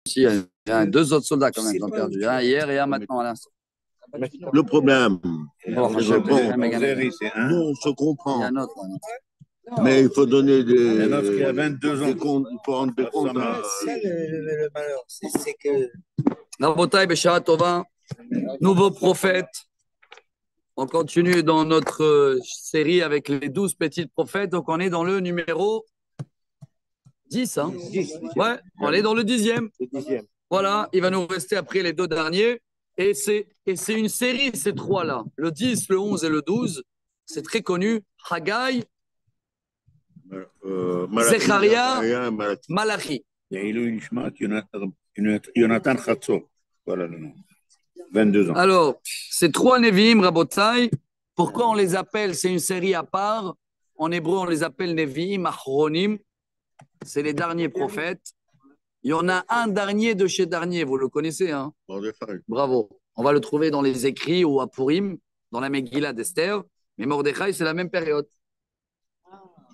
Il y a deux autres soldats quand même qui ont perdu, hier et maintenant à l'instant. Le problème, Bon, nous, on se comprend. Il y a un autre. Mais il faut donner Un autre qui a 22 ans. des comptes, il faut rendre des comptes. C'est le malheur, c'est que. Rabotai Beshara Tova, nouveau prophète. On continue dans notre série avec les 12 petits prophètes. Donc on est dans le numéro 10. Hein. 10. Ouais, on est dans le 10e. Le 10e. Voilà, il va nous rester après les deux derniers. Et c'est une série, ces trois-là. Le 10, le 11 et le 12. C'est très connu. Haggai, Zecharia, Malachi. Jonathan Khatsor. Voilà le nom. 22 ans. Alors, ces trois Nevi'im, Rabotai, pourquoi on les appelle, c'est une série à part. En hébreu, on les appelle Nevi'im, Achronim. C'est les derniers prophètes. Il y en a un dernier de chez dernier, vous le connaissez, hein? Bravo. On va le trouver dans les écrits ou à Purim, dans la Megillah d'Esther. Mais Mordechai, c'est la même période.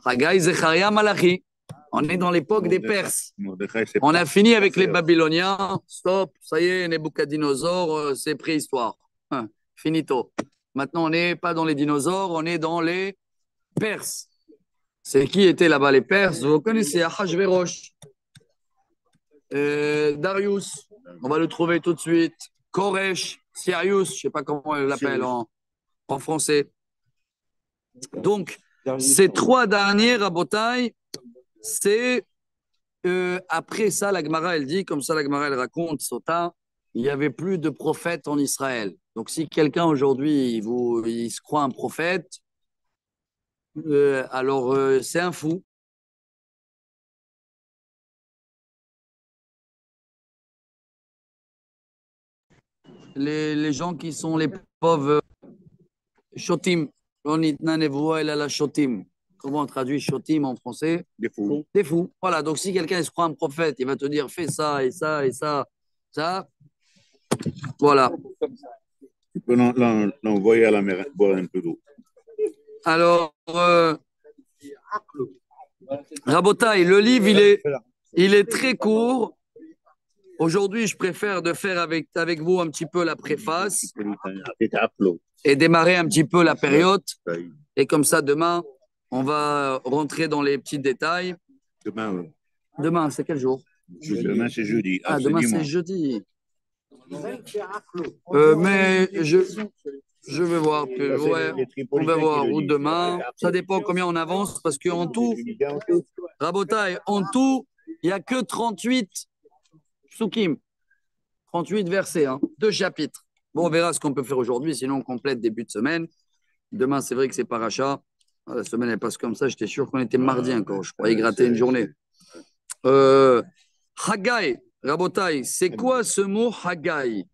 Haggai, Zecharia, Malachi. On est dans l'époque des Perses. On a fini avec les Babyloniens. Stop, ça y est, Nebuchadnezzar, c'est préhistoire. Finito. Maintenant, on n'est pas dans les dinosaures, on est dans les Perses. C'est qui étaient là-bas les Perses? Vous connaissez Ahashverosh, Darius, on va le trouver tout de suite. Koresh, Cyrus, je ne sais pas comment on l'appelle en français. Donc, ces trois derniers, Rabotai, c'est après ça, la Gemara, elle dit, comme ça la Gemara, elle raconte, Sota, il n'y avait plus de prophètes en Israël. Donc, si quelqu'un aujourd'hui, il se croit un prophète, alors c'est un fou. Les gens qui sont les pauvres shotim, comment on traduit shotim en français? Des fous. Des fous. Voilà, donc si quelqu'un se croit un prophète, il va te dire fais ça et ça et ça, ça. Voilà. Tu peux l'envoyer à la mer, boire un peu d'eau. Alors, Rabotai, le livre, il est très court. Aujourd'hui, je préfère de faire avec vous un petit peu la préface et démarrer un petit peu la période. Et comme ça, demain, on va rentrer dans les petits détails. Demain, c'est quel jour? Demain, c'est jeudi. Ah, demain, c'est jeudi. Mais je vais voir. Ouais, on va voir. Ou demain. Ça dépend combien on avance. Parce qu'en tout, Rabotai, en tout, il n'y a que 38 psukim. 38 versets, hein, 2 chapitres. Bon, on verra ce qu'on peut faire aujourd'hui. Sinon, on complète début de semaine. Demain, c'est vrai que c'est paracha. La semaine, elle passe comme ça. J'étais sûr qu'on était mardi encore. Je croyais gratter une journée. Haggai, Rabotai, c'est quoi ce mot Haggai?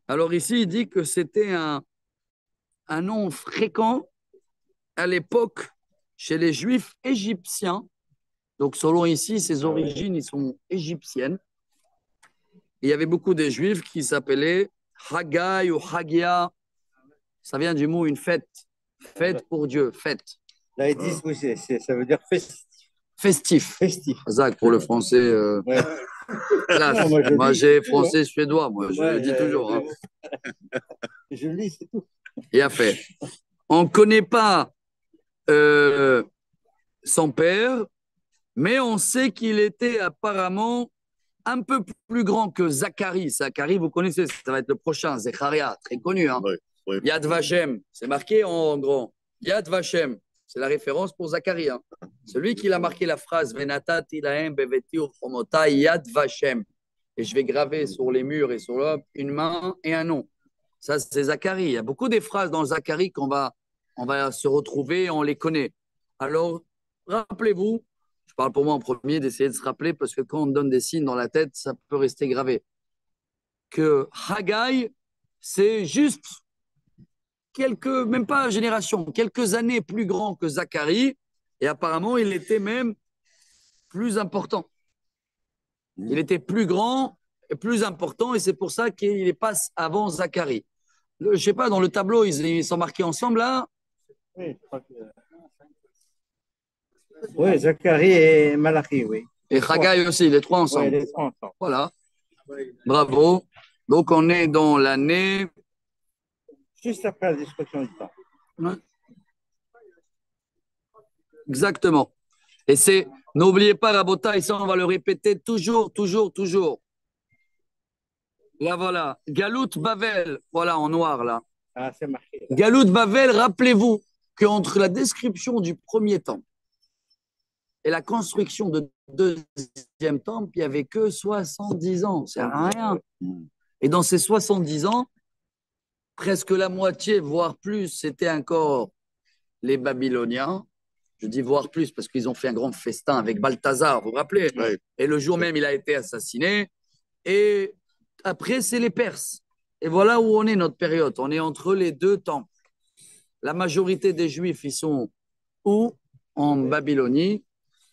Alors ici, il dit que c'était un nom fréquent à l'époque chez les Juifs égyptiens. Donc selon ici, ses origines, ils sont égyptiennes. Il y avait beaucoup de Juifs qui s'appelaient Haggai ou Hagia. Ça vient du mot une fête. Fête pour Dieu, fête. Là, ils disent, oui, ça veut dire festif. Festif. Festif. Zach, pour le français. Ouais. Moi, j'ai français suédois, moi, je le dis toujours. Hein. Je lis, c'est tout. Il a fait. On ne connaît pas son père, mais on sait qu'il était apparemment un peu plus grand que Zacharie. Zacharie, vous connaissez, ça va être le prochain, Zecharia, très connu. Hein. Oui. Yad Vashem, c'est marqué en grand. Yad Vashem, c'est la référence pour Zacharie. Hein. Celui qui a marqué la phrase Venatati lahem beveti uchomotai Yad Vashem. Et je vais graver sur les murs et sur l'homme une main et un nom. Ça, c'est Zacharie. Il y a beaucoup des phrases dans Zacharie on va se retrouver, on les connaît. Alors, rappelez-vous, je parle pour moi en premier d'essayer de se rappeler parce que quand on donne des signes dans la tête, ça peut rester gravé. Que Haggai, c'est juste même pas génération, quelques années plus grand que Zacharie, et apparemment, il était même plus important. Il était plus grand et plus important, et c'est pour ça qu'il passe avant Zacharie. Je ne sais pas, dans le tableau, ils sont marqués ensemble, là. Oui, Zacharie et Malachi, oui. Et Haggai aussi, les trois ensemble. Ouais, les trois ensemble. Voilà. Bravo. Donc, on est dans l'année. Juste après la destruction du temple. Ouais. Exactement. Et c'est, n'oubliez pas, Rabota, et ça, on va le répéter toujours, toujours, toujours. Là, voilà. Galout Bavel, voilà, en noir, là. Ah, c'est marqué. Galout Bavel, rappelez-vous qu'entre la description du premier temple et la construction de deuxième temple, il n'y avait que 70 ans. C'est rien. Et dans ces 70 ans, presque la moitié, voire plus, c'était encore les Babyloniens. Je dis voire plus parce qu'ils ont fait un grand festin avec Balthazar, vous vous rappelez? Ouais. Et le jour même, il a été assassiné. Et après, c'est les Perses. Et voilà où on est, notre période. On est entre les deux temples. La majorité des Juifs, ils sont où? En Babylonie.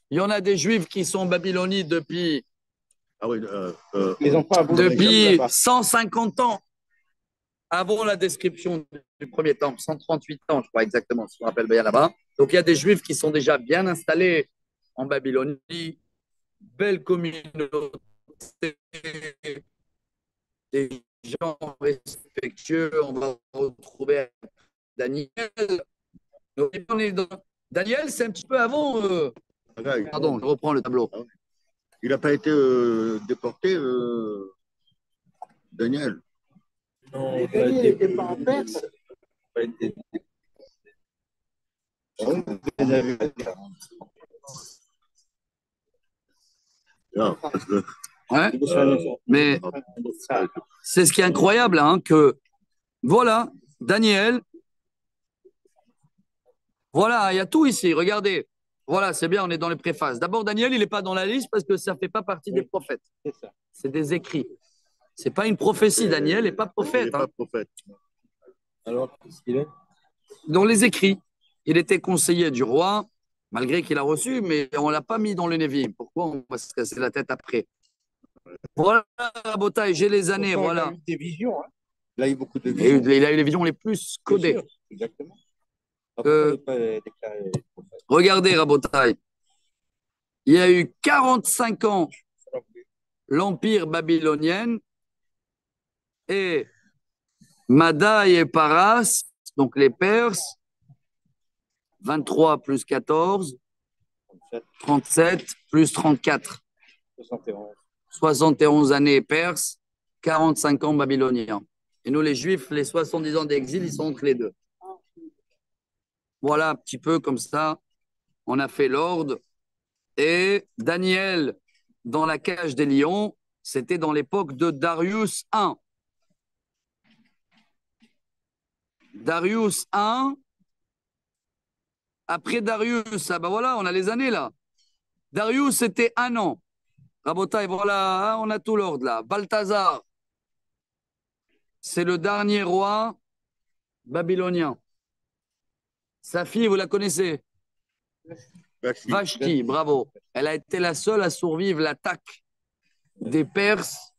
Il y en a des Juifs qui sont en Babylonie depuis, Ah oui, Ils n'ont pas aboli depuis 150 ans avant la description du premier temple, 138 ans, je crois exactement, si je me rappelle bien là-bas. Donc, il y a des Juifs qui sont déjà bien installés en Babylonie. Belle communauté, des gens respectueux. On va retrouver Daniel. Donc, on est dans... Daniel, c'est un petit peu avant. Haggai. Pardon, je reprends le tableau. Il n'a pas été déporté, Daniel. Non, il n'était pas en Perse. Non, parce que Ouais. Mais c'est ce qui est incroyable, hein, que voilà, Daniel, voilà, il y a tout ici, regardez. Voilà, c'est bien, on est dans les préfaces. D'abord, Daniel, il n'est pas dans la liste parce que ça ne fait pas partie des prophètes. C'est ça. C'est des écrits. Ce n'est pas une prophétie, Daniel n'est pas il prophète. n'est pas prophète. Alors, qu'est-ce qu'il est? Dans les écrits, il était conseiller du roi, malgré qu'il a reçu, mais on ne l'a pas mis dans le Névi. Pourquoi on va se casser la tête après? Voilà, Rabotaï, j'ai les années, Pourtant, voilà. Il a eu des visions. Hein. Il a eu beaucoup de Et visions. il a eu les visions les plus Bien codées. sûr, exactement. Après, il n'est pas déclaré prophète. Regardez, Rabotaï, il y a eu 45 ans l'empire babylonien et Madaï et Paras, donc les Perses, 23 plus 14, 37 plus 34. 71. 71 années Perses, 45 ans babyloniens. Et nous, les Juifs, les 70 ans d'exil, ils sont entre les deux. Voilà, un petit peu comme ça, on a fait l'ordre. Et Daniel, dans la cage des lions, c'était dans l'époque de Darius I. Darius I. Après Darius, ah ben voilà, on a les années là. Darius, c'était 1 an. Rabotaï, voilà, hein, on a tout l'ordre là. Balthazar, c'est le dernier roi babylonien. Sa fille, vous la connaissez? Vashti. Vashti, bravo. Elle a été la seule à survivre l'attaque des Perses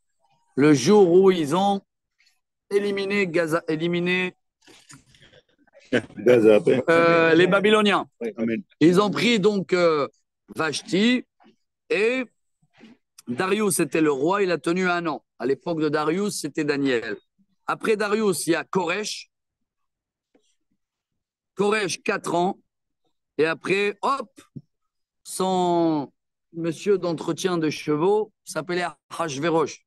le jour où ils ont éliminé Gaza après. les Babyloniens. Amen. Ils ont pris donc Vashti et Darius était le roi, il a tenu 1 an. À l'époque de Darius, c'était Daniel. Après Darius, il y a Koresh. Koresh, 4 ans. Et après, hop, son monsieur d'entretien de chevaux s'appelait Achashverosh.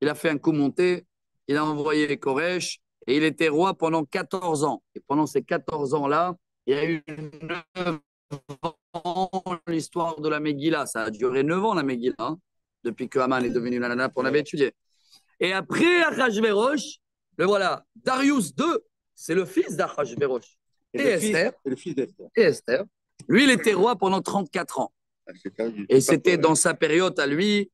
Il a fait un coup monté, il a envoyé Koresh et il était roi pendant 14 ans. Et pendant ces 14 ans-là, il y a eu 9 ans l'histoire de la Megillah. Ça a duré 9 ans la Megillah, hein, depuis que Haman est devenu la nana qu'on avait étudié. Et après Achashverosh, le voilà, Darius II, c'est le fils d'Achashverosh. Et Esther. Et le fils d'Esther. Et Esther. Lui, il était roi pendant 34 ans. Et c'était dans sa période à lui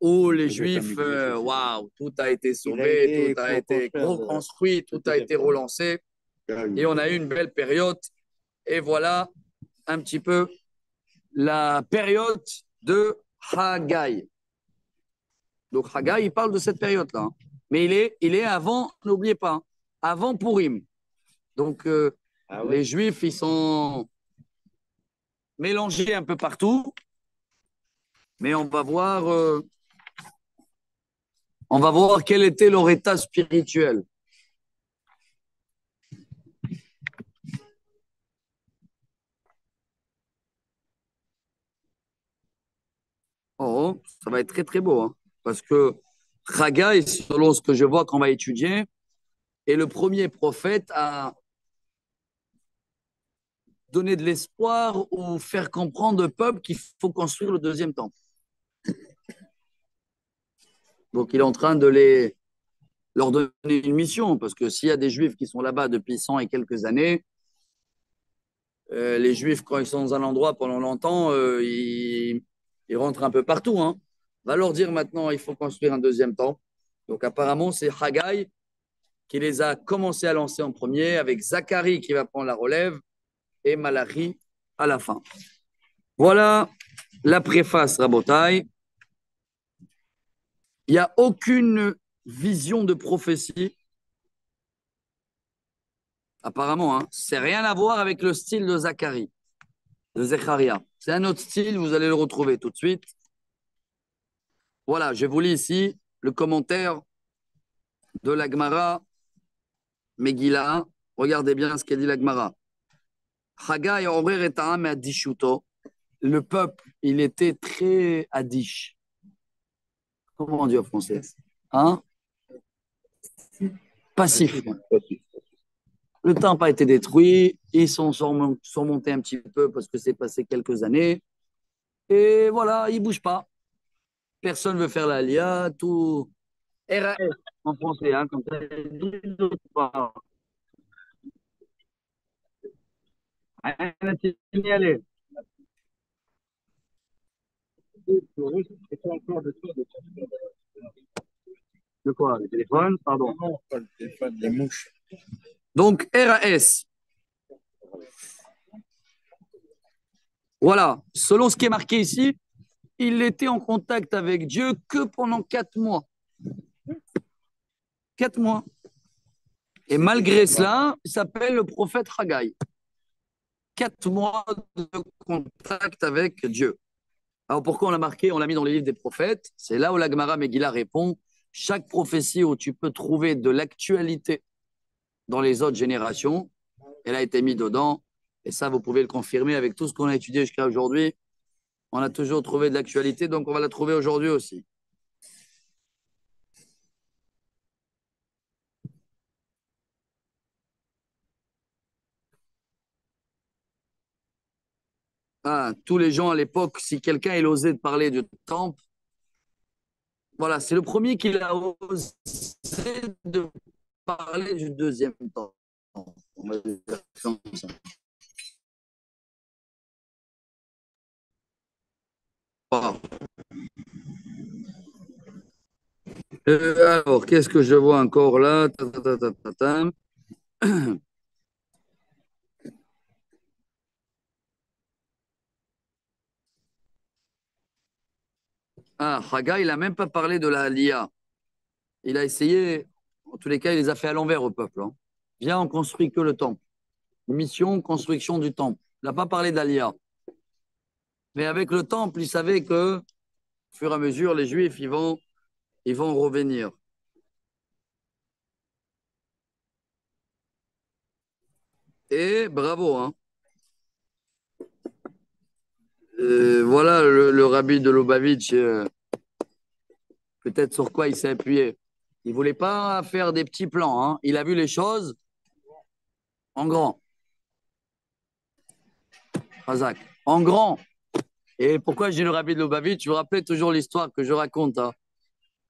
où les Juifs, waouh, tout a été sauvé, tout a été reconstruit, tout a été relancé. Et on a eu une belle période. Et voilà un petit peu la période de Haggai. Donc Haggai, il parle de cette période-là. Hein. Mais il est avant, n'oubliez pas, hein, avant Purim. Donc les Juifs, ils sont mélangés un peu partout. Mais on va voir quel était leur état spirituel. Oh, ça va être très très beau, hein, parce que Haggai, selon ce que je vois qu'on va étudier, est le premier prophète à donner de l'espoir ou faire comprendre au peuple qu'il faut construire le deuxième temple. Donc il est en train de leur donner une mission, parce que s'il y a des Juifs qui sont là-bas depuis 100 et quelques années, les Juifs, quand ils sont dans un endroit pendant longtemps, ils rentrent un peu partout. Hein. On va leur dire maintenant, il faut construire un deuxième temple. Donc apparemment, c'est Haggai qui les a commencé à lancer en premier, avec Zacharie qui va prendre la relève et Malachi à la fin. Voilà la préface, Rabotai. Il n'y a aucune vision de prophétie. Apparemment, hein, c'est rien à voir avec le style de Zacharie, de Zecharia. C'est un autre style, vous allez le retrouver tout de suite. Voilà, je vous lis ici le commentaire de la Gemara Megillah. Regardez bien ce qu'elle dit la Gemara. Haggai orer et ta'am adishuto. Le peuple, il était très adish. Comment on dit en français? Hein? Passif. Le temple a été détruit. Ils sont surmontés un petit peu parce que c'est passé quelques années. Et voilà, ils ne bougent pas. Personne ne veut faire l'Alia, tout. RAS en français, hein, comme ça. Rien à signaler. De quoi? Le téléphone? Pardon. Non, pas le téléphone, les mouches. Donc, RAS. Voilà. Selon ce qui est marqué ici, il était en contact avec Dieu que pendant 4 mois. 4 mois. Et malgré cela, il s'appelle le prophète Haggai. 4 mois de contact avec Dieu. Alors pourquoi on l'a marqué? On l'a mis dans les livres des prophètes. C'est là où la Gemara Megillah répond. Chaque prophétie où tu peux trouver de l'actualité dans les autres générations, elle a été mise dedans. Et ça, vous pouvez le confirmer avec tout ce qu'on a étudié jusqu'à aujourd'hui. On a toujours trouvé de l'actualité, donc on va la trouver aujourd'hui aussi. Ah, tous les gens à l'époque, si quelqu'un il osait parler du temple, voilà, c'est le premier qui a osé de parler du deuxième temple. On va dire comme ça. Voilà. Alors, qu'est-ce que je vois encore là? Ah, Haga, il n'a même pas parlé de la LIA. Il a essayé, en tous les cas, il les a fait à l'envers au peuple. Hein. Viens, on construit que le temple. Mission, construction du temple. Il n'a pas parlé d'Alia. Mais avec le temple, il savait que, au fur et à mesure, les Juifs, ils vont revenir. Et bravo, hein. Voilà le rabbi de Lubavitch, peut-être sur quoi il s'est appuyé. Il ne voulait pas faire des petits plans. Hein. Il a vu les choses en grand. Razak. En grand. Et pourquoi j'ai le rabbi de Lubavitch? Je vous rappelle toujours l'histoire que je raconte. Hein.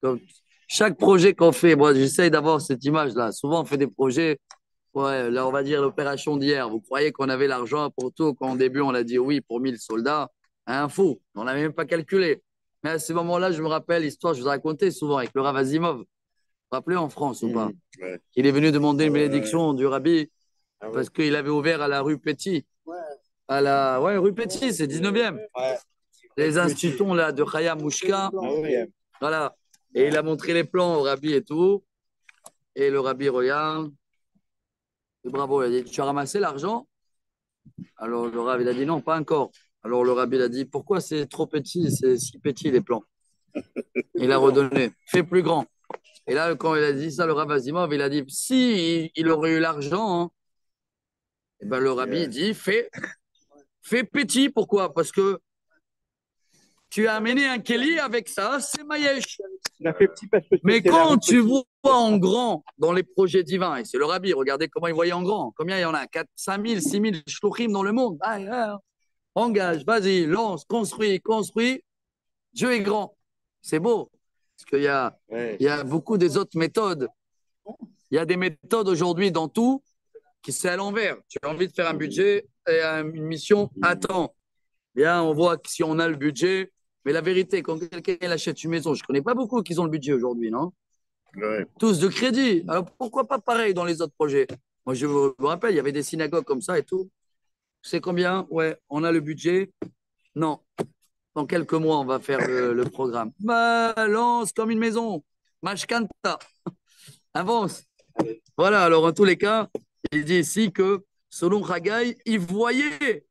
Donc, chaque projet qu'on fait, moi j'essaye d'avoir cette image-là. Souvent on fait des projets, ouais, là on va dire l'opération d'hier. Vous croyez qu'on avait l'argent pour tout, quand au début on a dit oui pour 1000 soldats, un fou, on n'avait même pas calculé. Mais à ce moment-là, je me rappelle l'histoire, je vous ai raconté souvent avec le Rav Azimov. Vous vous rappelez en France ou pas? Ouais. Il est venu demander une bénédiction du rabbi Ah ouais. parce qu'il avait ouvert à la rue Petit. À la rue Petit, c'est 19e. Ouais. Les institutions là, de Chaya Mouchka. Ah oui. Voilà. Et il a montré les plans au rabbi et tout. Et le rabbi regarde. Et bravo, il a dit, tu as ramassé l'argent? Alors le rabbi il a dit non, pas encore. Alors le rabbi a dit, pourquoi c'est trop petit, c'est si petit les plans? Il a redonné, fais plus grand. Et là, quand il a dit ça, le Rav Azimov, il a dit, si il aurait eu l'argent, hein, eh ben, le rabbi il dit, fais petit, pourquoi? Parce que tu as amené un Kelly avec ça, c'est Mayesh. Il a fait petit parce que Mais c'était quand la tu petite. vois en grand dans les projets divins, et c'est le rabbi, regardez comment il voyait en grand, combien il y en a? 4, 5 000, 6 000 shluchim dans le monde. Ah, engage, vas-y, lance, construis, construis. Dieu est grand. C'est beau. Parce qu'il y a, Ouais. il y a beaucoup des autres méthodes. Il y a des méthodes aujourd'hui dans tout qui c'est à l'envers. Tu as envie de faire un budget et une mission, attends. Bien, on voit que si on a le budget, mais la vérité, quand quelqu'un il achète une maison, je ne connais pas beaucoup qui ont le budget aujourd'hui, non? Ouais. Tous de crédit. Alors pourquoi pas pareil dans les autres projets? Moi, je me rappelle, il y avait des synagogues comme ça et tout. C'est combien? Ouais, on a le budget. Non. Dans quelques mois, on va faire le programme. Balance comme une maison. Mashkanta. Avance. Voilà, alors en tous les cas, il dit ici que selon Haggai, il voyait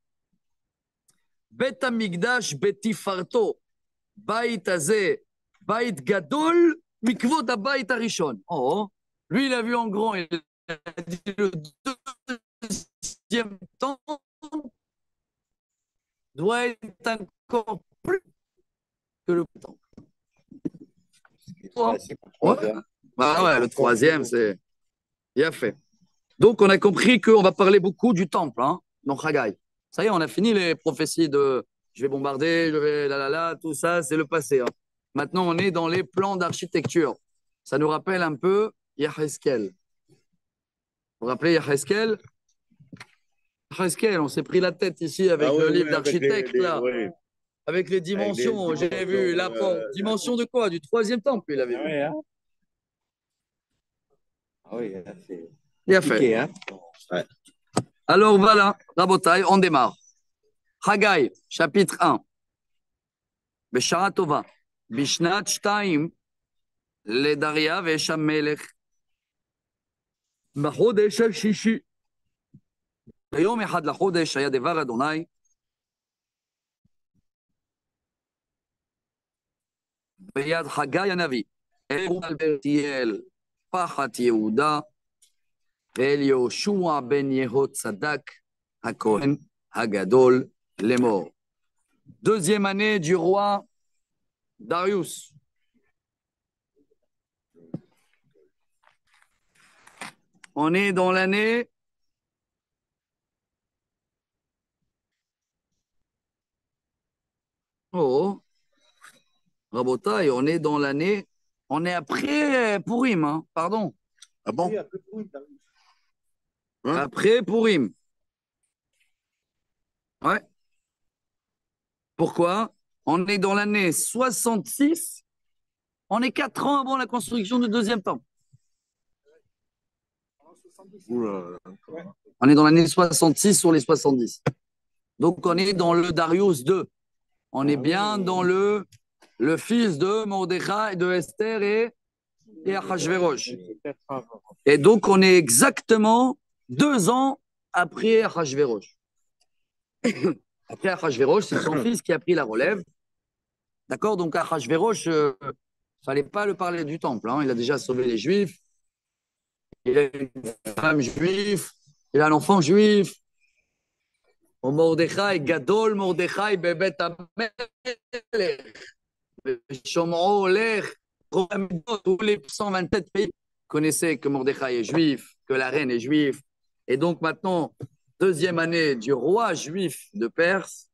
Bet Amigdash Betifarto, Bait Azeh, Bait Gadol, Mikvot Abait Arishon. Oh, lui, il a vu en grand, il a dit le deuxième temps doit être encore plus que le temps. Ouais, c'est pour Ouais. troisième. Ah ouais, le troisième, c'est bien fait. Donc, on a compris qu'on va parler beaucoup du temple, hein, dans Haggai. Ça y est, on a fini les prophéties de je vais bombarder, je vais tout ça, c'est le passé. Hein. Maintenant, on est dans les plans d'architecture. Ça nous rappelle un peu Yaheskel. Vous vous rappelez Yaheskel? Yaheskel, on s'est pris la tête ici avec le livre d'architecte, là, Ouais. avec les dimensions. J'ai vu l'apport. Dimension de quoi? Du troisième temple, il avait Ah vu. ouais, hein? Ah oui, là, c'est Il a fait. compliqué, hein? Alors voilà, Rabotai, on démarre. Haggai, chapitre 1. בשעה טובה, בשנת 2 לדריווש המלך, בחודש השישי, ביום אחד לחודש היה דבר אדוני, ביד חגי הנביא, אל בלתיאל, פחת יהודה, ואל יהושע בן יהוצדק, הכהן הגדול לאמור. Deuxième année du roi Darius. On est dans l'année oh, Rabotaï, on est dans l'année. On est après Purim, hein, pardon. Ah bon? Oui, après tout, t'as vu. Hein? Après Purim. Ouais. Pourquoi? On est dans l'année 66. On est 4 ans avant la construction du deuxième temple. Oula. On est dans l'année 66 sur les 70. Donc, on est dans le Darius 2. On est bien dans le fils de Mordechai, de Esther et Achashverosh. C'est peut-être avant. Et donc, on est exactement 2 ans après Achashverosh. Après Achashverosh, c'est son fils qui a pris la relève. D'accord? Donc, Achashverosh, il ne fallait pas le parler du temple. Hein. Il a déjà sauvé les Juifs. Il a une femme juive. Il a un enfant juif. Mordechai, Gadol Mordechai, Bebet Amelech. Shomro, Lech, tous les 127 pays connaissaient que Mordechai est juif, que la reine est juive. Et donc maintenant, deuxième année du roi juif de Perse,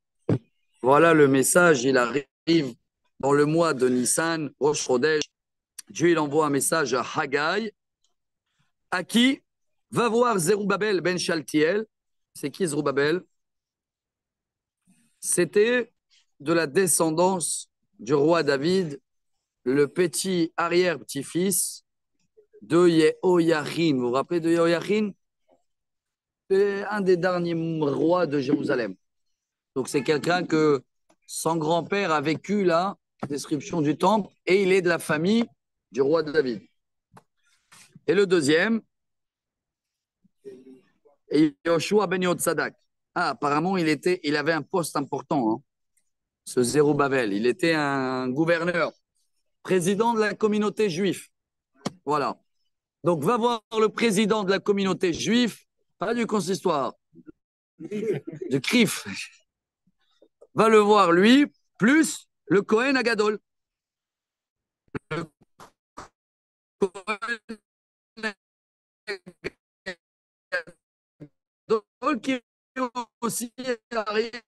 voilà le message, il arrive dans le mois de Nissan, Rosh Chodesh. Dieu il envoie un message à Haggai, à qui va voir Zerubbabel ben Shaltiel. C'est qui Zerubbabel? C'était de la descendance du roi David, le petit arrière-petit-fils de Yehoiachin. Vous vous rappelez de Yehoiachin? C'est un des derniers rois de Jérusalem. Donc c'est quelqu'un que son grand-père a vécu la description du temple et il est de la famille du roi David. Et le deuxième est Yoshua ben Yotzadak. Ah, apparemment, il avait un poste important, hein, ce Zérubabel. Il était un gouverneur, président de la communauté juive. Voilà. Donc, va voir le président de la communauté juive, pas du consistoire, du CRIF. Va le voir, lui, plus le Cohen Agadol. Le Cohen Agadol qui est aussi arrière.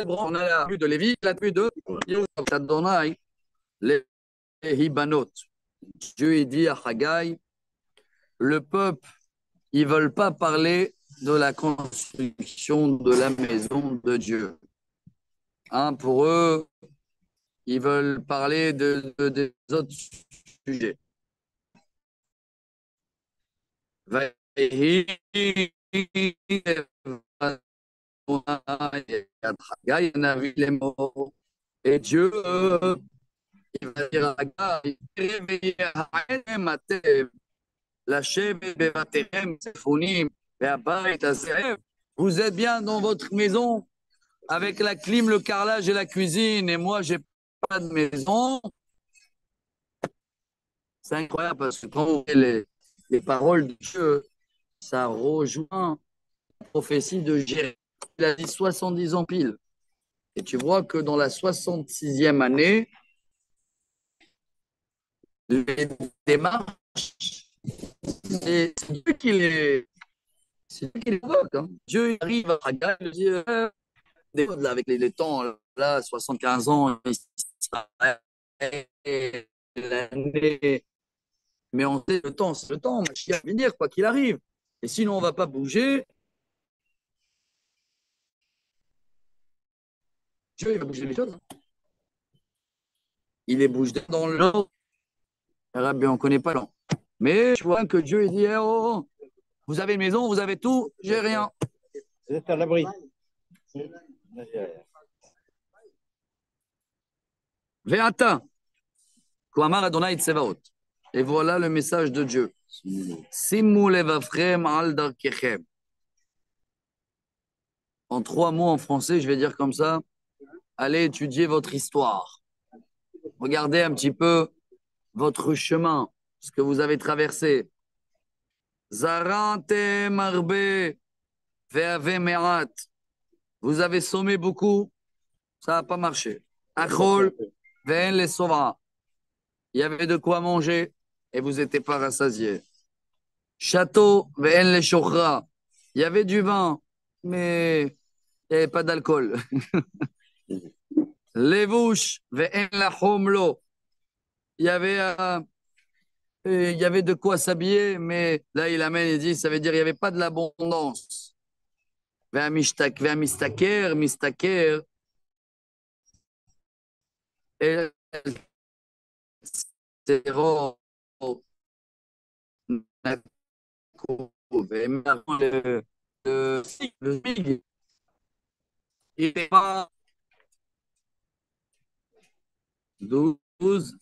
On a la vue de Lévi, la vue de Adonai, les Hibanot. Dieu il dit à Haggai, le peuple, ils ne veulent pas parler de la construction de la maison de Dieu. Hein, pour eux, ils veulent parler des autres sujets. Et Dieu, il va dire à Haggai, réveillez vous êtes bien dans votre maison avec la clim, le carrelage et la cuisine, et moi, j'ai pas de maison. C'est incroyable parce que quand on voit les paroles de Dieu, ça rejoint la prophétie de Jérémie. Il a dit 70 ans pile. Et tu vois que dans la 66e année, les démarches, c'est Dieu qui les évoque. Hein. Dieu il arrive à Haggai, il dit là, avec les temps, là, 75 ans, l'année. Mais on sait le temps, c'est le temps, Mashiach va venir, quoi qu'il arrive. Et sinon, on ne va pas bouger. Dieu, il va bouger les choses. Hein. Il les bouge dans le nord. On ne connaît pas l'an. Mais je vois que Dieu, il dit oh, vous avez une maison, vous avez tout, j'ai rien. Vous êtes à l'abri. Ve'ata, Klamar Adonai Tsevaot. Et voilà le message de Dieu. Simu levavchem al darkechem. En 3 mots en français, je vais dire comme ça. Allez étudier votre histoire. Regardez un petit peu votre chemin, ce que vous avez traversé. Zarante marbe ve'ave me'at. Vous avez sommé beaucoup, ça n'a pas marché. Achol ve'en les sova. Il y avait de quoi manger et vous n'étiez pas rassasiés. Château ve'en les shochra. Il y avait du vin, mais il n'y avait pas d'alcool. Levouche ve'en la homlo. Il y avait de quoi s'habiller, mais là, il amène et dit, ça veut dire qu'il n'y avait pas de l'abondance. Mistaker, et le fig, il n'est pas 12.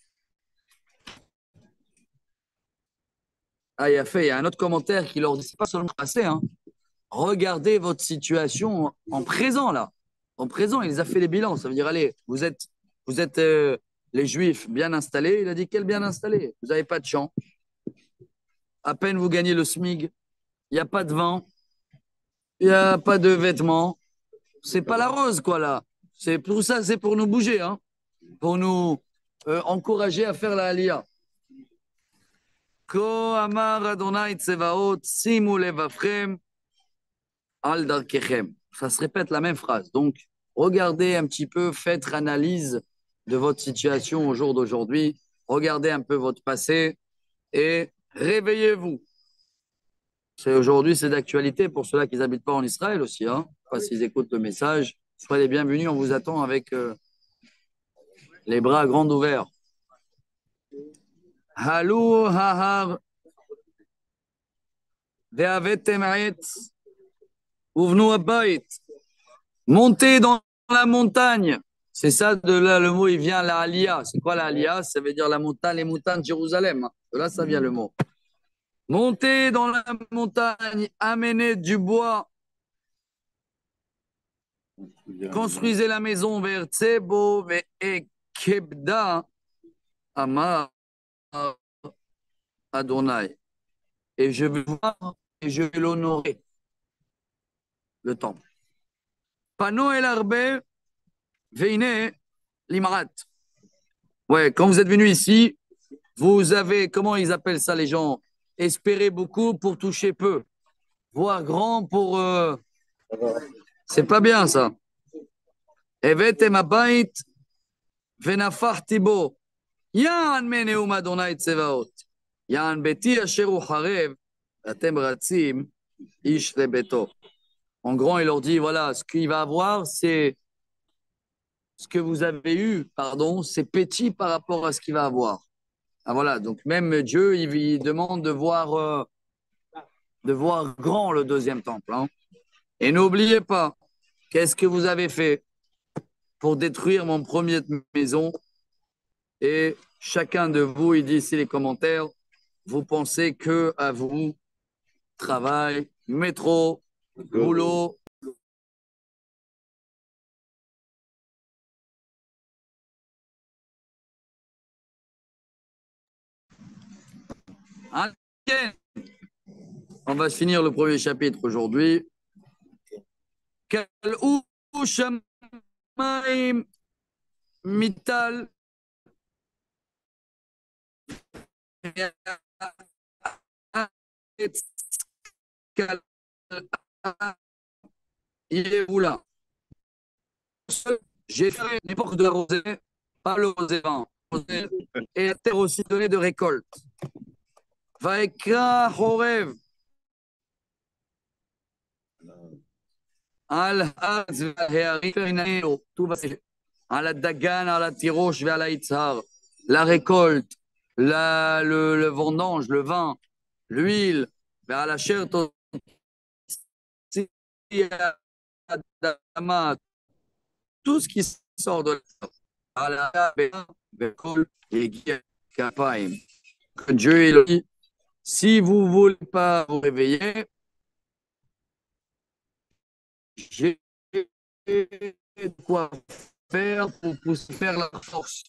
Ah, il y a un autre commentaire qui leur dit, c'est pas seulement passé, hein. Regardez votre situation en présent, là. En présent, il les a fait les bilans. Ça veut dire, allez, vous êtes les Juifs bien installés. Il a dit, quel bien installé? Vous n'avez pas de champ. À peine vous gagnez le SMIG. Il n'y a pas de vin. Il n'y a pas de vêtements. C'est pas la rose, quoi, là. C'est pour ça, c'est pour nous bouger, hein. Pour nous encourager à faire la Aliyah. Ko amar Adonai Tsevaot, simu levavchem al darkechem. Ça se répète la même phrase. Donc, regardez un petit peu, faites analyse de votre situation au jour d'aujourd'hui. Regardez un peu votre passé et réveillez-vous. Aujourd'hui, c'est d'actualité pour ceux-là qui n'habitent pas en Israël aussi. Hein. Pas s'ils écoutent le message. Soyez les bienvenus, on vous attend avec les bras grands ouverts. Halou hahar ve'avetem etz uvnu habayit. Montez dans la montagne C'est ça, de là, le mot, il vient, la Aliyah. C'est quoi la Aliyah? Ça veut dire la montagne, les montagnes de Jérusalem. De là, ça vient le mot. Montez dans la montagne, amenez du bois, construisez la maison vers Tsebo et Kebda, Amar Adonai. Et je vais voir et je vais l'honorer, le temple. Pano el arbe, veine limarat. Ouais, quand vous êtes venu ici, vous avez, comment ils appellent ça les gens? Espérer beaucoup pour toucher peu. Voir grand pour... C'est pas bien ça. Evetem abayit venafachti bo. Yan meneum Adonai tsevaot. Yan beti asher hu charev, atem ratzim ish lebeto. En grand, il leur dit, voilà, ce qu'il va avoir, c'est ce que vous avez eu, pardon, c'est petit par rapport à ce qu'il va avoir. Ah voilà, donc même Dieu, il demande de voir grand le deuxième temple. Hein. Et n'oubliez pas, qu'est-ce que vous avez fait pour détruire mon premier maison? Et chacun de vous, il dit ici les commentaires, vous pensez que à vous, travail, métro, boulot. On va finir le premier chapitre aujourd'hui. Mital il est où là? J'ai fait n'importe de rosée, pas le rosé vin, et la terre aussi donnée de récolte. Vaikra Horev al Haz ve'Harim tout va à la Dagan, à la Tirosh, vers la Itzhar, la récolte, le vendange, le vin, l'huile, vers la chair, tout ce qui sort de la que Dieu il dit, si vous ne voulez pas vous réveiller, j'ai quoi faire pour faire la force.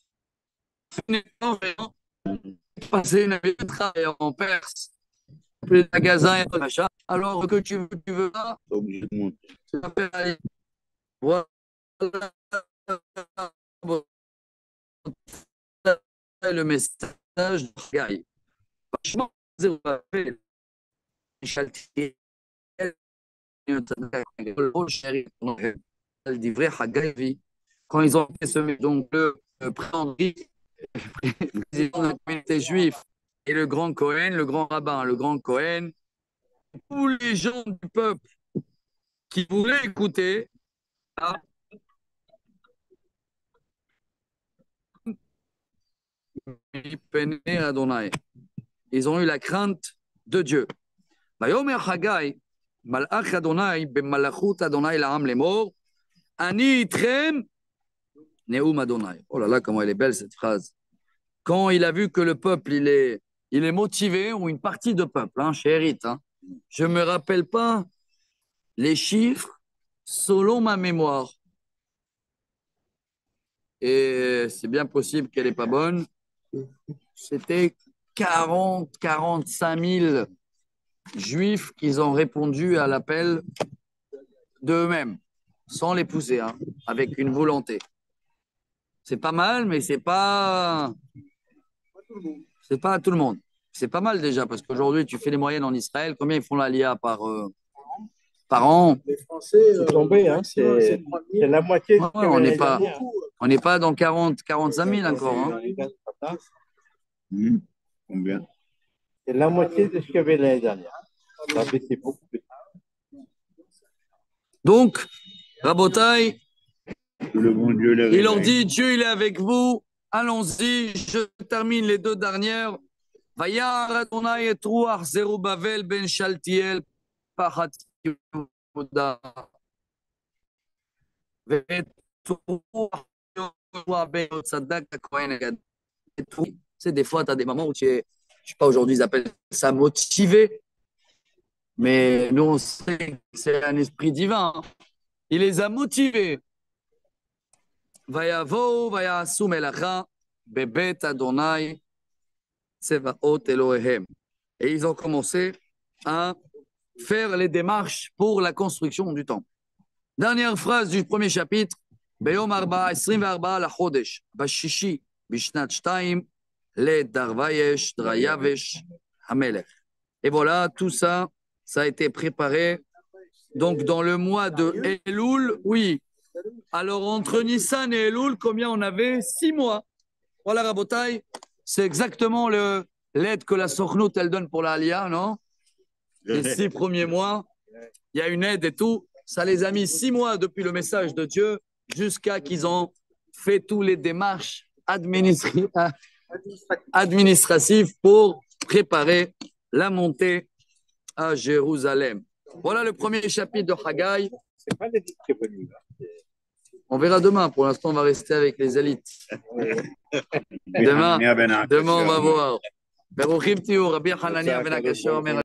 Passer une vie de travail en Perse, plus de magasins et machin. Alors que tu veux pas, tu m'appelles aller. Voilà le message de Gaï. Franchement, quand ils ont fait ce donc le président de la communauté juive et le grand Cohen, le grand rabbin, le grand Cohen, tous les gens du peuple qui voulaient écouter, ils ont eu la crainte de Dieu. ויאמר חגי, מלאך אדוני במלאכות אדוני לעם לאמור, אני איתכם, נאום אדוני. Oh là là, comment elle est belle cette phrase. Quand il a vu que le peuple, il est motivé, ou une partie de peuple, hein, chez Hérite, hein, je ne me rappelle pas les chiffres selon ma mémoire. Et c'est bien possible qu'elle n'est pas bonne. C'était 45 000 juifs qui ont répondu à l'appel d'eux-mêmes, sans les pousser, hein, avec une volonté. C'est pas mal, mais c'est pas à tout le monde. C'est pas mal déjà, parce qu'aujourd'hui, tu fais les moyennes en Israël. Combien ils font l'Aliyah par an? Les Français, c'est tombé, hein, c'est la moitié. Ouais, on n'est pas dans 45 000 encore. Hein. Combien? C'est la moitié de ce qu'il y avait l'année dernière. Ça fait c'est beaucoup plus. Donc, Rabotai, Le bon Dieu les il leur réveille. dit, Dieu il est avec vous, allons-y, je termine les deux dernières. Vayar Adonai et Ruach Zerubbabel ben Shaltiel pachat Yehuda. ואת רוח sais, des fois, tu as des moments où tu es, je sais pas, aujourd'hui, ils appellent ça motivé, mais nous, on sait que c'est un esprit divin. Hein. Il les a motivés. ויבואו ויעשו מלאכה בבית אדוני צבאות אלוהיהם. Et ils ont commencé à faire les démarches pour la construction du temple. Dernière phrase du premier chapitre. ביום 24 לחודש, בשישי בשנת 2 לדרוויש דרייבש המלך. Et voilà, tout ça, ça a été préparé. Donc, dans le mois de Elul, oui. Alors, entre Nissan et Elul, combien on avait? 6 mois. Voilà, Rabotai, c'est exactement l'aide que la Sokhnout, elle donne pour l'Alia, non? Les 6 premiers mois, il y a une aide et tout. Ça les a mis 6 mois depuis le message de Dieu jusqu'à qu'ils ont fait tous les démarches administratives pour préparer la montée à Jérusalem. Voilà le premier chapitre de Haggai. C'est pas l'élite qui est venue, là. On verra demain. Pour l'instant, on va rester avec les élites. Demain, on va voir. Beruchim tiou, Rabbi Hanania ben Akashor.